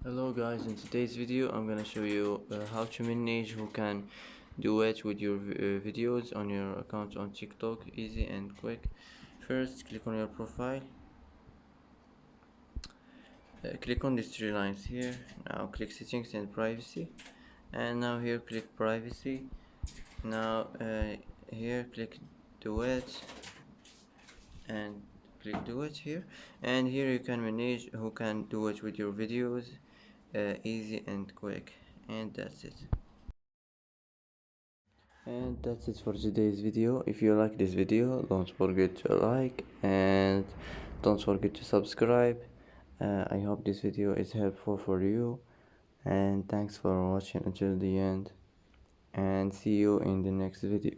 Hello guys, in today's video I'm gonna show you how to manage who can duet with your videos on your account on TikTok. Easy and quick. First, click on your profile, click on these three lines here. Now click settings and privacy, and now here click privacy. Now here click duet and click duet here, and here you can manage who can duet with your videos. Easy and quick, and that's it. And that's it for today's video. If you like this video, don't forget to like and don't forget to subscribe. I hope this video is helpful for you, and thanks for watching until the end, and see you in the next video.